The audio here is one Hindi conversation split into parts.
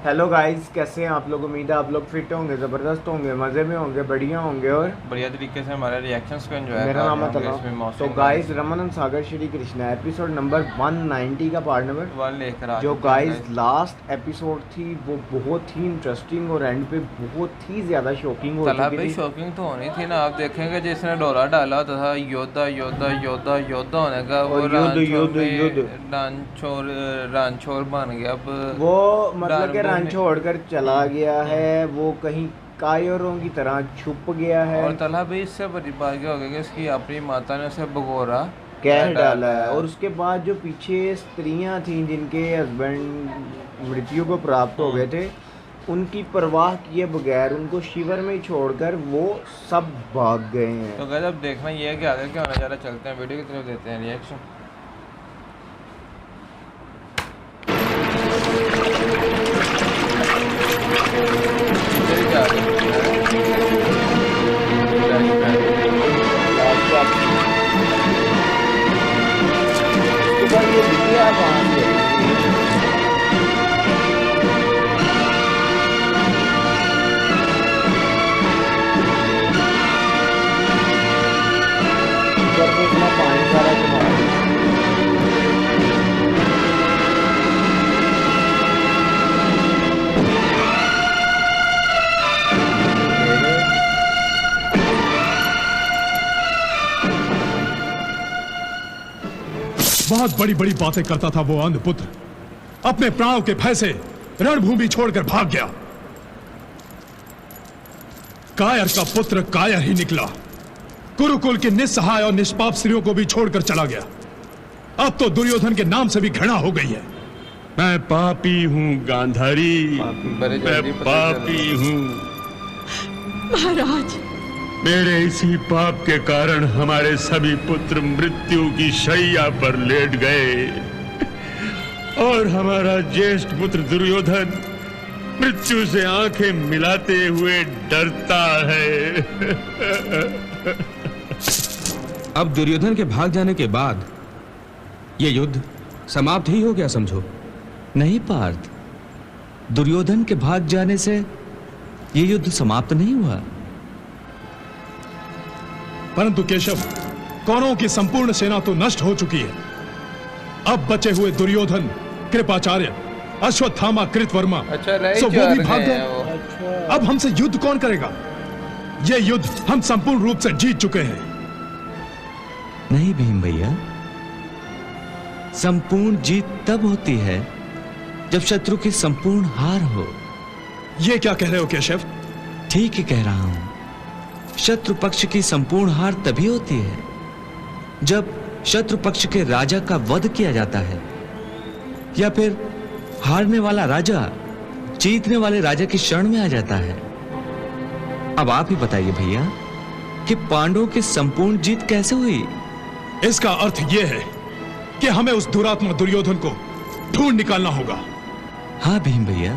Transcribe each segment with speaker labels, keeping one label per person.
Speaker 1: हेलो गाइस, कैसे हैं आप लोग। उम्मीद है आप लोग फिट होंगे, ज़बरदस्त होंगे, मज़े में होंगे, बढ़िया होंगे और
Speaker 2: बढ़िया तरीके से हमारे रिएक्शंस को एंजॉय
Speaker 1: मेरा
Speaker 2: कर
Speaker 1: नाम
Speaker 2: रहे
Speaker 1: है
Speaker 2: होंगे
Speaker 1: तला।
Speaker 2: इसमें
Speaker 1: तो
Speaker 2: मौसम
Speaker 1: गाइस, रमन सागर श्री कृष्णा एपिसोड नंबर 190 का पार्ट नंबर
Speaker 2: वन लेकर आ
Speaker 1: जो
Speaker 2: चुके हैं
Speaker 1: गाइस
Speaker 2: guys।
Speaker 1: लास्ट एपिसोड थी वो बहुत ही इंटरेस्टिंग और एंड पे बहुत ही ज़्यादा शॉकिंग हो
Speaker 2: तला
Speaker 1: चुकी
Speaker 2: भाई
Speaker 1: थी।
Speaker 2: शॉकिंग तो होनी थी ना। आप देखेंगे जिसने डोला डाला होता था योद्धा योद्धा योद्धा योद्धा होने का, वो
Speaker 1: और युद्ध
Speaker 2: रानछोड़
Speaker 1: युद्ध युद्ध
Speaker 2: में रानछोड़ बन गया अब।
Speaker 1: वो मतलब कि
Speaker 2: डानबू
Speaker 1: रन
Speaker 2: में
Speaker 1: छोड़कर चला गया है, वो कहीं कायरों की तरह छुप गया है,
Speaker 2: और तला भाई इससे बड़ी बात क्या हो गई कि उसकी अपनी माता ने उसे भगोरा
Speaker 1: कह डाला
Speaker 2: डाला
Speaker 1: है।
Speaker 2: है।
Speaker 1: और उसके बाद जो पीछे स्त्रियां थीं जिनके हस्बैंड मृत्यु को प्राप्त हो गए थे, उनकी परवाह किए बगैर उनको शिविर में छोड़कर वो सब भाग गए हैं।
Speaker 2: तो गाइस अब देखना ये है कि आगे क्या होने जा रहा है। चलते हैं वीडियो की तरफ, देते हैं रिएक्शन।
Speaker 1: उसके बाद ये बिटिया कहाँ से आई? ऊपर से इतना पानी सारा जमा है।
Speaker 3: बहुत बड़ी बड़ी बातें करता था वो अंधपुत्र, अपने प्राणों के भय से रणभूमि छोड़कर भाग गया। कायर का पुत्र कायर ही निकला, कुरुकुल की निस्सहाय और निष्पाप स्त्रियों को भी छोड़कर चला गया। अब तो दुर्योधन के नाम से भी घृणा हो गई है।
Speaker 4: मैं पापी हूँ गांधारी,
Speaker 2: बड़े
Speaker 4: मैं
Speaker 2: जल्दी पता
Speaker 4: पापी हूँ।
Speaker 5: महाराज,
Speaker 4: मेरे इसी पाप के कारण हमारे सभी पुत्र मृत्यु की शैया पर लेट गए और हमारा ज्येष्ठ पुत्र दुर्योधन मृत्यु से आंखें मिलाते हुए डरता है।
Speaker 6: अब दुर्योधन के भाग जाने के बाद यह युद्ध समाप्त ही हो गया समझो।
Speaker 5: नहीं पार्थ, दुर्योधन के भाग जाने से यह युद्ध समाप्त नहीं हुआ।
Speaker 3: परंतु केशव, कौरवों की संपूर्ण सेना तो नष्ट हो चुकी है। अब बचे हुए दुर्योधन, कृपाचार्य, अश्वत्थामा, कृतवर्मा, सो वो भी भाग गए। अब हमसे युद्ध कौन करेगा? यह युद्ध हम संपूर्ण रूप से जीत चुके हैं।
Speaker 5: नहीं भीम भैया, संपूर्ण जीत तब होती है जब शत्रु की संपूर्ण हार हो।
Speaker 3: यह क्या कह रहे हो केशव?
Speaker 5: ठीक ही कह रहा हूं। शत्रु पक्ष की संपूर्ण हार तभी होती है जब शत्रु पक्ष के राजा का वध किया जाता है, या फिर हारने वाला राजा जीतने वाले राजा की शरण में आ जाता है। अब आप ही बताइए भैया कि पांडवों की संपूर्ण जीत कैसे हुई?
Speaker 3: इसका अर्थ यह है कि हमें उस दुरात्मा दुर्योधन को ढूंढ निकालना होगा।
Speaker 5: हाँ भीम भैया,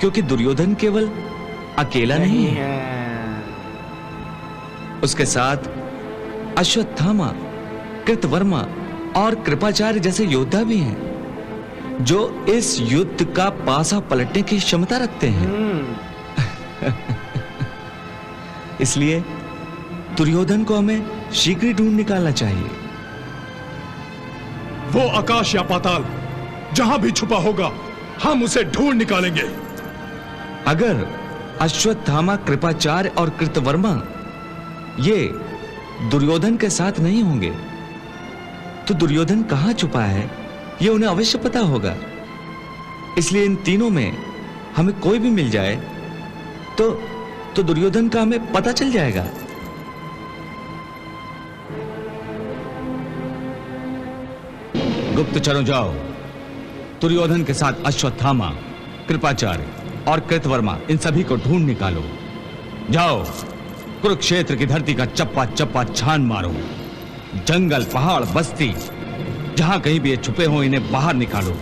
Speaker 5: क्योंकि दुर्योधन केवल अकेला नहीं है, उसके साथ अश्वत्थामा, कृतवर्मा और कृपाचार्य जैसे योद्धा भी हैं जो इस युद्ध का पासा पलटने की क्षमता रखते हैं। इसलिए दुर्योधन को हमें शीघ्र ही ढूंढ निकालना चाहिए।
Speaker 3: वो आकाश या पाताल जहां भी छुपा होगा, हम उसे ढूंढ निकालेंगे।
Speaker 5: अगर अश्वत्थामा, कृपाचार्य और कृतवर्मा ये दुर्योधन के साथ नहीं होंगे तो दुर्योधन कहां छुपा है ये उन्हें अवश्य पता होगा। इसलिए इन तीनों में हमें कोई भी मिल जाए तो दुर्योधन का हमें पता चल जाएगा। गुप्तचरों, जाओ दुर्योधन के साथ अश्वत्थामा, कृपाचार्य और कृतवर्मा, इन सभी को ढूंढ निकालो। जाओ, कुरुक्षेत्र की धरती का चप्पा चप्पा छान मारो। जंगल, पहाड़, बस्ती, जहां कहीं भी ये छुपे हो, इन्हें बाहर निकालो।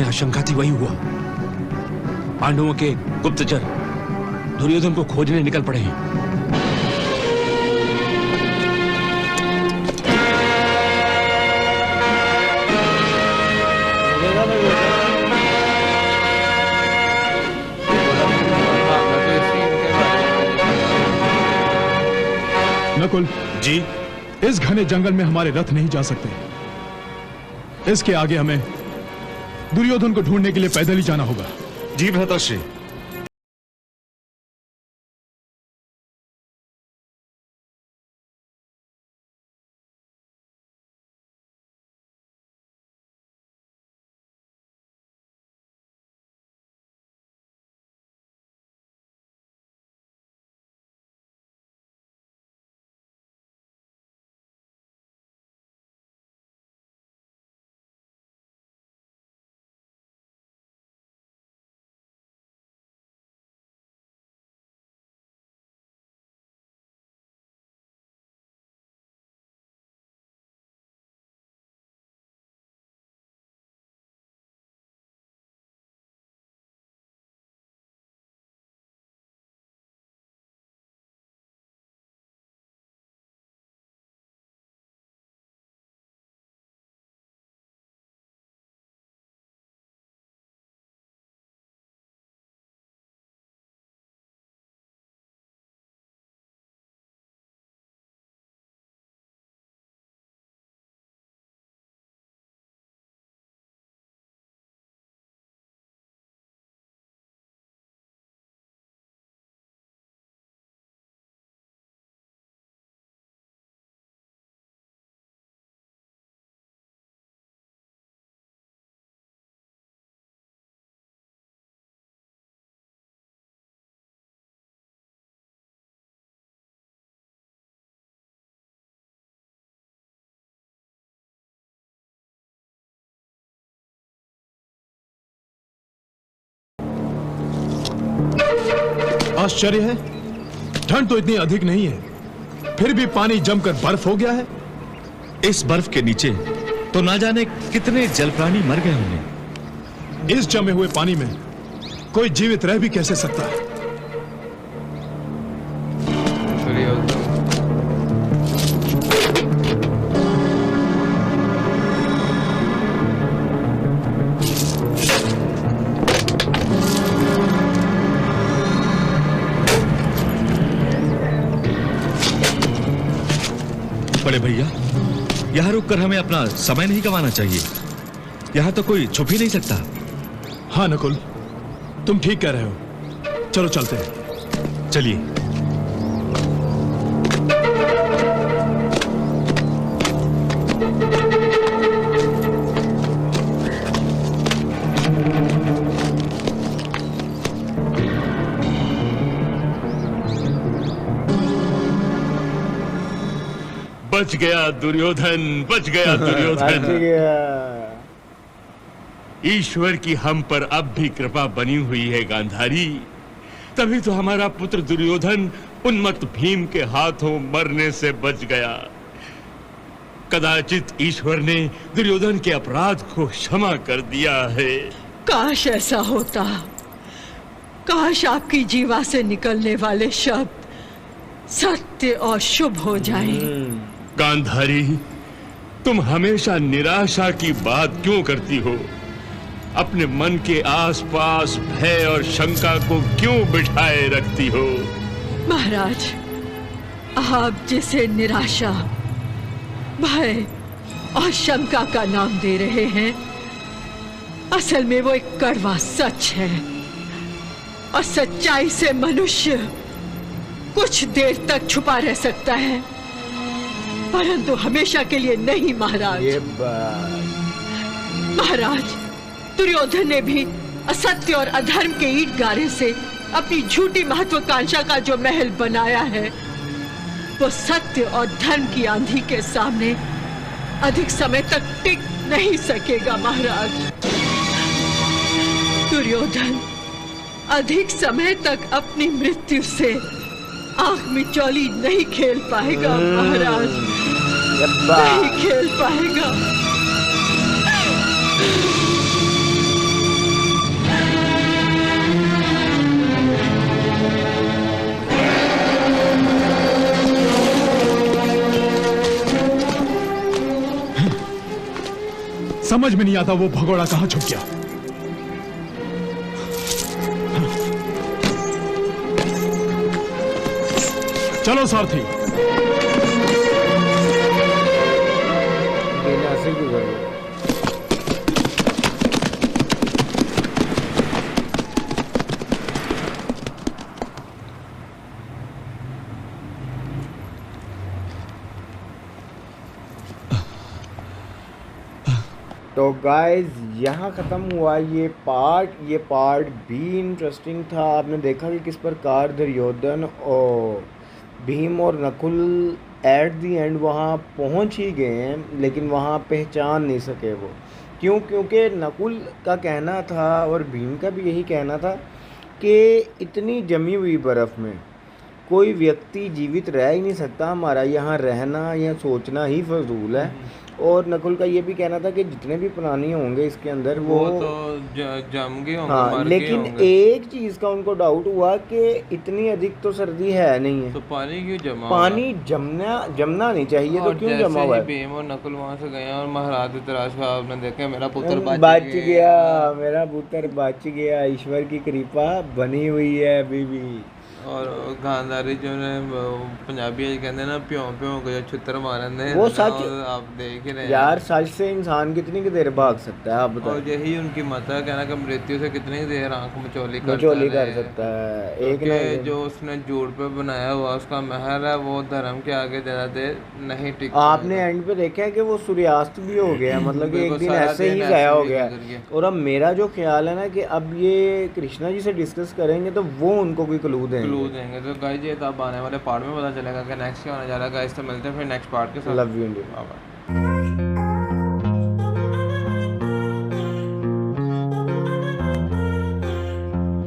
Speaker 6: आशंका थी वही हुआ। पांडवों के गुप्तचर दुर्योधन को खोजने निकल पड़े हैं।
Speaker 3: नकुल
Speaker 6: जी,
Speaker 3: इस घने जंगल में हमारे रथ नहीं जा सकते। इसके आगे हमें दुर्योधन को ढूंढने के लिए पैदल ही जाना होगा।
Speaker 6: जी भ्राताश्री।
Speaker 3: आश्चर्य है, ठंड तो इतनी अधिक नहीं है, फिर भी पानी जमकर बर्फ हो गया है।
Speaker 5: इस बर्फ के नीचे तो ना जाने कितने जल प्राणी मर गए होंगे।
Speaker 3: इस जमे हुए पानी में कोई जीवित रह भी कैसे सकता है?
Speaker 5: बड़े भैया, यहाँ रुककर हमें अपना समय नहीं गंवाना चाहिए। यहाँ तो कोई छुप ही नहीं सकता।
Speaker 3: हाँ नकुल, तुम ठीक कह रहे हो। चलो चलते हैं।
Speaker 5: चलिए।
Speaker 4: बच गया दुर्योधन, बच गया दुर्योधन।
Speaker 1: बच गया।
Speaker 4: ईश्वर की हम पर अब भी कृपा बनी हुई है गांधारी, तभी तो हमारा पुत्र दुर्योधन उन्मत्त भीम के हाथों मरने से बच गया। कदाचित ईश्वर ने दुर्योधन के अपराध को क्षमा कर दिया है।
Speaker 7: काश ऐसा होता। काश आपकी जीवा से निकलने वाले शब्द सत्य और शुभ हो जाएं।
Speaker 4: गांधारी, तुम हमेशा निराशा की बात क्यों करती हो? अपने मन के आसपास भय और शंका को क्यों बिठाए रखती हो?
Speaker 7: महाराज, आप जिसे निराशा, भय और शंका का नाम दे रहे हैं, असल में वो एक कड़वा सच है। और सच्चाई से मनुष्य कुछ देर तक छुपा रह सकता है, परंतु हमेशा के लिए नहीं महाराज।
Speaker 1: ये बात।
Speaker 7: महाराज, दुर्योधन ने भी असत्य और अधर्म के ईंट गारे से अपनी झूठी महत्वाकांक्षा का जो महल बनाया है, वो सत्य और धर्म की आंधी के सामने अधिक समय तक टिक नहीं सकेगा महाराज। दुर्योधन अधिक समय तक अपनी मृत्यु से आंख मिचौली नहीं खेल पाएगा महाराज, नहीं खेल पाएगा।
Speaker 3: समझ में नहीं आता वो भगोड़ा कहां छुप गया। चलो सारथी।
Speaker 1: बिना से गुजर गए। तो गाइस यहाँ ख़त्म हुआ ये पार्ट भी इंटरेस्टिंग था। आपने देखा कि किस प्रकार दुर्योधन और भीम और नकुल एट दी एंड वहाँ पहुँच ही गए हैं, लेकिन वहाँ पहचान नहीं सके वो। क्योंकि नकुल का कहना था और भीम का भी यही कहना था कि इतनी जमी हुई बर्फ़ में कोई व्यक्ति जीवित रह ही नहीं सकता, हमारा यहाँ रहना या सोचना ही फजूल है। और नकुल का ये भी कहना था कि जितने भी प्राणी होंगे इसके अंदर वो
Speaker 2: तो जम गए होंगे,
Speaker 1: हाँ,
Speaker 2: मर गए
Speaker 1: लेकिन
Speaker 2: होंगे।
Speaker 1: एक चीज़ का उनको डाउट हुआ कि इतनी अधिक तो सर्दी है नहीं है,
Speaker 2: तो पानी क्यों जमा
Speaker 1: पानी जमना नहीं चाहिए, तो क्यों जमा हुआ है?
Speaker 2: भीम और नकुल वहाँ से गए और महाराज धृतराष्ट्र को आपने देखा मेरा पुत्र
Speaker 1: बच गया, मेरा पुत्र बच गया, ईश्वर की कृपा बनी हुई है अभी भी।
Speaker 2: और गांधारी जो ने पंजाबी कहते हैं ना प्यों प्यों को जो छुतर मारन दे,
Speaker 1: वो सच
Speaker 2: आप देख ही रहे हैं
Speaker 1: यार, सच से इंसान कितनी की देर भाग सकता है आप बताओ।
Speaker 2: और यही उनकी मत है, कहना कि मृत्यु से कितनी देर आंख मचोली कर
Speaker 1: सकता है एक ना
Speaker 2: जो उसने झूठ पे बनाया हुआ उसका महल है, वो धर्म के आगे ज्यादा देर नहीं टिक।
Speaker 1: आपने एंड पे देखा है कि वो सूर्यास्त भी हो गया, मतलब कि एक दिन ऐसे ही जाया हो गया। और अब मेरा जो ख्याल है ना कि अब ये कृष्णा जी से डिस्कस करेंगे तो वो उनको कोई क्लू देंगे।
Speaker 2: तो गाइस ये तब आने वाले पार्ट में पता चलेगा कि नेक्स्ट क्या होने जा रहा है। गाइस तो मिलते हैं फिर नेक्स्ट पार्ट के साथ।
Speaker 1: Love you India.